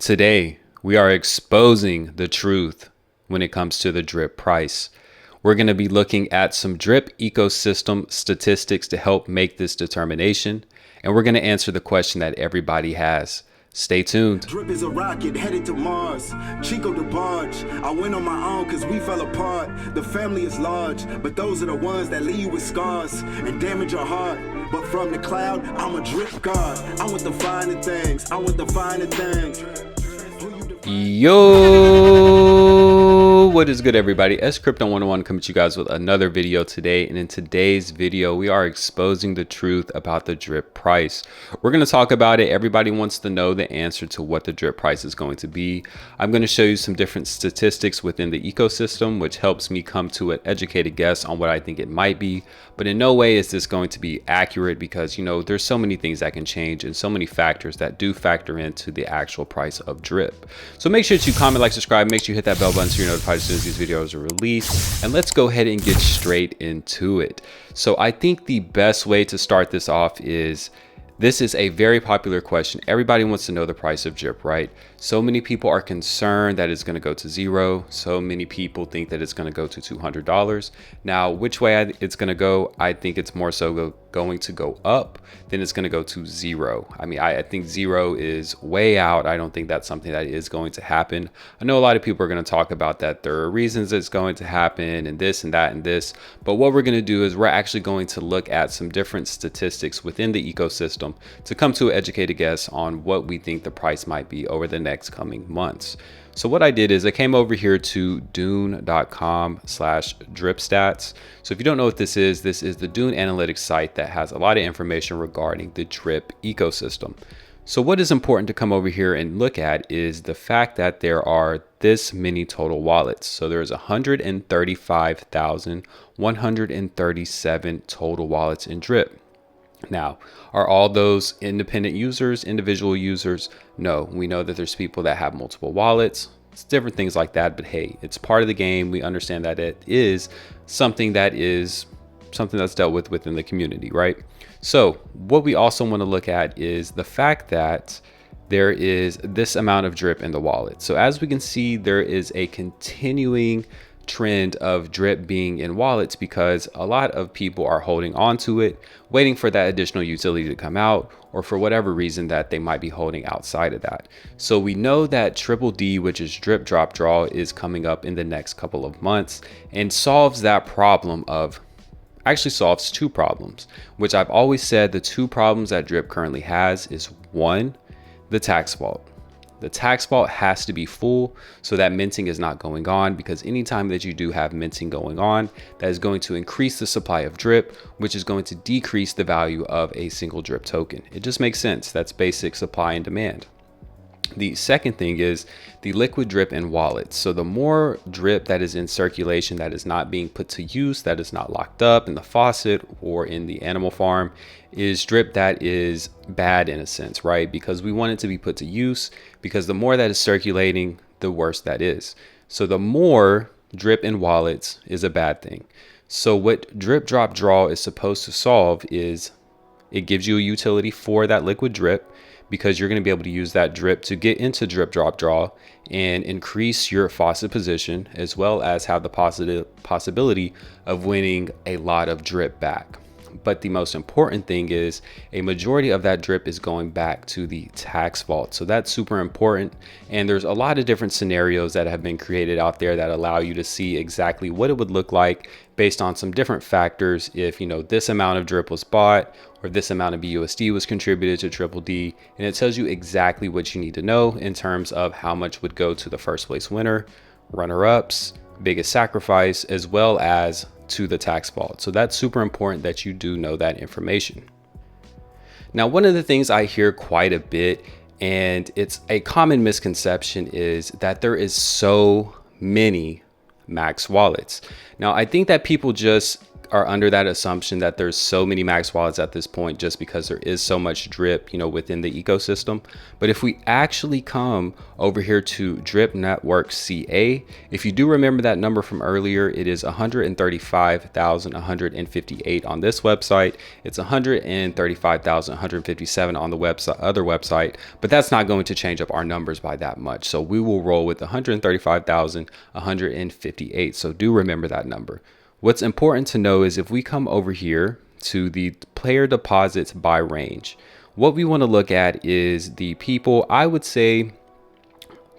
Today, we are exposing the truth when it comes to the drip price. We're going to be looking at some drip ecosystem statistics to help make this determination. And we're going to answer the question that everybody has. Stay tuned. Drip is a rocket headed to Mars. Chico the barge. I went on my own cause we fell apart. The family is large, but those are the ones that leave you with scars and damage your heart. But from the cloud, I'm a drip god. I want the finer things. I want the finer things. Yo, what is good, everybody? S Crypto 101 coming to you guys with another video today. And in today's video, we are exposing the truth about the drip price. We're going to talk about it. Everybody wants to know the answer to what the drip price is going to be. I'm going to show you some different statistics within the ecosystem, which helps me come to an educated guess on what I think it might be. But in no way is this going to be accurate because, you know, there's so many things that can change and so many factors that do factor into the actual price of drip. So make sure that you comment, like, subscribe, make sure you hit that bell button so you're notified as soon as these videos are released. And let's go ahead and get straight into it. So I think the best way to start this off is, this is a very popular question. Everybody wants to know the price of drip, right? So many people are concerned that it's going to go to zero. So many people think that it's going to go to $200. Now, which way it's going to go, I think it's more so going to go up than it's going to go to zero. I mean, I think zero is way out. I don't think that's something that is going to happen. I know a lot of people are going to talk about that. There are reasons it's going to happen and this and that and this. But what we're going to do is we're actually going to look at some different statistics within the ecosystem to come to an educated guess on what we think the price might be over the next coming months. So what I did is I came over here to dune.com/dripstats. So if you don't know what this is the Dune Analytics site that has a lot of information regarding the drip ecosystem. So what is important to come over here and look at is the fact that there are this many total wallets. So there's 135,137 total wallets in drip. Now, are all those independent users, individual users? No, we know that there's people that have multiple wallets. It's different things like that, but hey, it's part of the game. We understand that it is something that's dealt with within the community, right? So what we also want to look at is the fact that there is this amount of drip in the wallet. So as we can see, there is a continuing trend of drip being in wallets because a lot of people are holding on to it, waiting for that additional utility to come out, or for whatever reason that they might be holding outside of that. So we know that Triple D, which is drip drop draw, is coming up in the next couple of months and solves that problem actually solves two problems, which I've always said the two problems that drip currently has is, one, the tax vault. The tax vault has to be full so that minting is not going on, because anytime that you do have minting going on, that is going to increase the supply of drip, which is going to decrease the value of a single drip token. It just makes sense. That's basic supply and demand. The second thing is the liquid drip in wallets. So the more drip that is in circulation that is not being put to use, that is not locked up in the faucet or in the animal farm, is drip that is bad in a sense, right? Because we want it to be put to use, because the more that is circulating, the worse that is. So the more drip in wallets is a bad thing. So what drip drop draw is supposed to solve is it gives you a utility for that liquid drip, because you're going to be able to use that drip to get into drip drop draw and increase your faucet position, as well as have the possibility of winning a lot of drip back. But the most important thing is a majority of that drip is going back to the tax vault. So that's super important. And there's a lot of different scenarios that have been created out there that allow you to see exactly what it would look like based on some different factors. If, you know, this amount of drip was bought, or this amount of BUSD was contributed to Triple D, and it tells you exactly what you need to know in terms of how much would go to the first place winner, runner-ups, biggest sacrifice, as well as to the tax vault. So that's super important that you do know that information. Now, one of the things I hear quite a bit, and it's a common misconception, is that there is so many max wallets. Now, I think that people just are under that assumption that there's so many max wallets at this point just because there is so much drip, within the ecosystem. But if we actually come over here to Drip Network CA, if you do remember that number from earlier, it is 135,158 on this website. It's 135,157 on the other website, but that's not going to change up our numbers by that much. So we will roll with 135,158. So do remember that number. What's important to know is if we come over here to the player deposits by range, what we want to look at is the people, I would say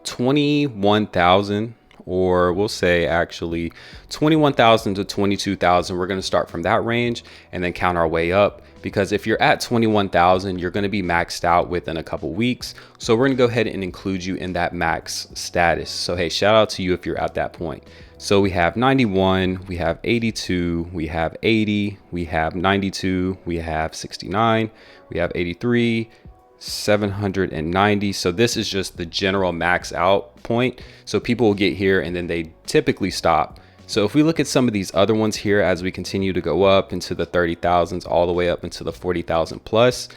21,000, or we'll say actually 21,000 to 22,000. We're going to start from that range and then count our way up, because if you're at 21,000, you're going to be maxed out within a couple weeks. So we're going to go ahead and include you in that max status. So hey, shout out to you if you're at that point. So we have 91, we have 82, we have 80, we have 92, we have 69, we have 83, 790. So this is just the general max out point. So people will get here and then they typically stop. So if we look at some of these other ones here, as we continue to go up into the 30,000s, all the way up into the 40,000 plus.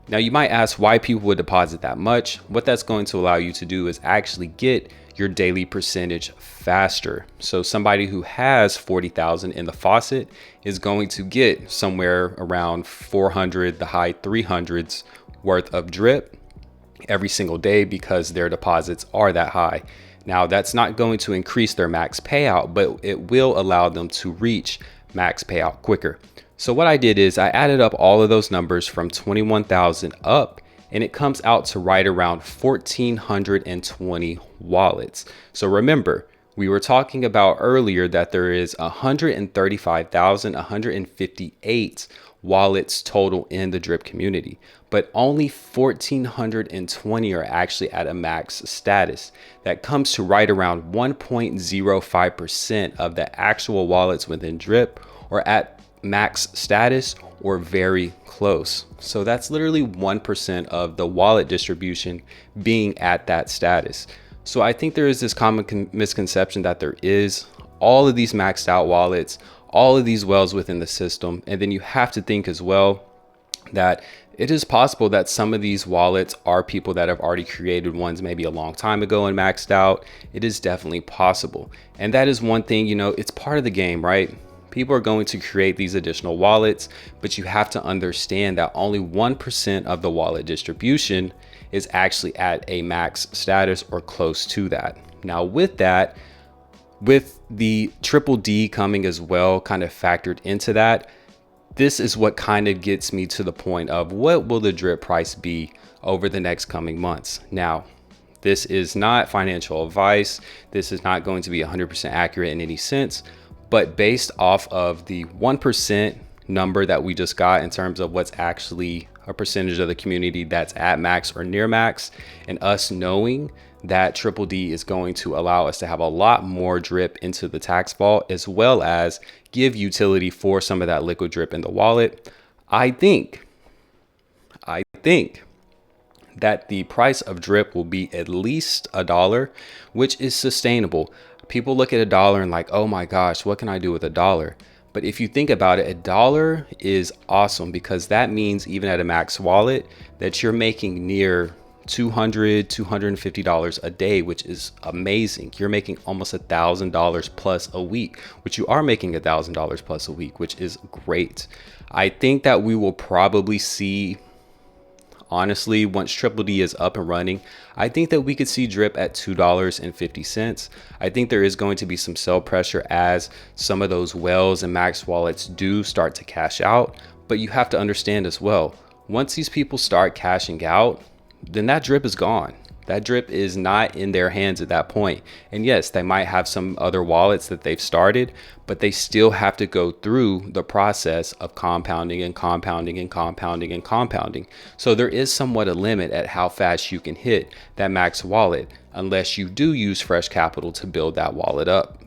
Now you might ask why people would deposit that much. What that's going to allow you to do is actually get your daily percentage faster. So somebody who has 40,000 in the faucet is going to get somewhere around 400, the high 300s worth of drip every single day because their deposits are that high. Now that's not going to increase their max payout, but it will allow them to reach max payout quicker. So what I did is I added up all of those numbers from 21,000 up, and it comes out to right around 1,420 wallets. So remember, we were talking about earlier that there is 135,158 wallets total in the drip community, but only 1,420 are actually at a max status. That comes to right around 1.05% of the actual wallets within drip or at max status or very close. So that's literally 1% of the wallet distribution being at that status. So I think there is this common misconception that there is all of these maxed out wallets, all of these whales within the system. And then you have to think as well that it is possible that some of these wallets are people that have already created ones maybe a long time ago and maxed out. It is definitely possible. And that is one thing, it's part of the game, right? People are going to create these additional wallets, but you have to understand that only 1% of the wallet distribution is actually at a max status or close to that. Now with that, with the triple D coming as well, kind of factored into that, this is what kind of gets me to the point of what will the drip price be over the next coming months. Now, this is not financial advice. This is not going to be 100% accurate in any sense. But based off of the 1% number that we just got in terms of what's actually a percentage of the community that's at max or near max, and us knowing that Triple D is going to allow us to have a lot more drip into the tax vault, as well as give utility for some of that liquid drip in the wallet, I think that the price of drip will be at least $1, which is sustainable. People look at $1 and like, oh my gosh, what can I do with $1? But if you think about it, $1 is awesome because that means even at a max wallet that you're making near $200, $250 a day, which is amazing. You're making almost $1,000 plus a week, which you are making $1,000 plus a week, which is great. I think that we will probably see, honestly, once Triple D is up and running, I think that we could see drip at $2.50. I think there is going to be some sell pressure as some of those whales and max wallets do start to cash out. But you have to understand as well, once these people start cashing out, then that drip is gone. That drip is not in their hands at that point. And yes, they might have some other wallets that they've started, but they still have to go through the process of compounding and compounding and compounding and compounding. So there is somewhat a limit at how fast you can hit that max wallet unless you do use fresh capital to build that wallet up.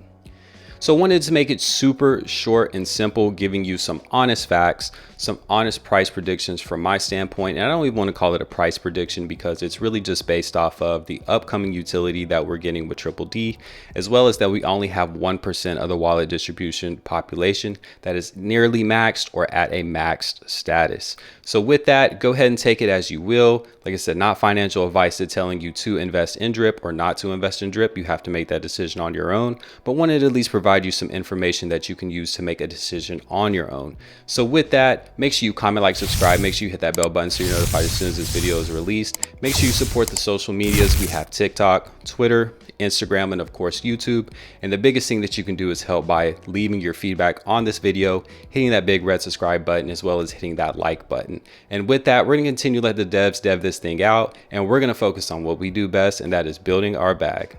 So I wanted to make it super short and simple, giving you some honest facts, some honest price predictions from my standpoint. And I don't even want to call it a price prediction because it's really just based off of the upcoming utility that we're getting with Triple D, as well as that we only have 1% of the wallet distribution population that is nearly maxed or at a maxed status. So with that, go ahead and take it as you will. Like I said, not financial advice to telling you to invest in Drip or not to invest in Drip. You have to make that decision on your own, but wanted to at least provide you some information that you can use to make a decision on your own. So with that, make sure you comment, like, subscribe. Make sure you hit that bell button so you're notified as soon as this video is released. Make sure you support the social medias. We have TikTok, Twitter, Instagram, and of course YouTube. And the biggest thing that you can do is help by leaving your feedback on this video, hitting that big red subscribe button, as well as hitting that like button. And with that, we're going to continue to let the devs dev this thing out, and we're going to focus on what we do best, and that is building our bag.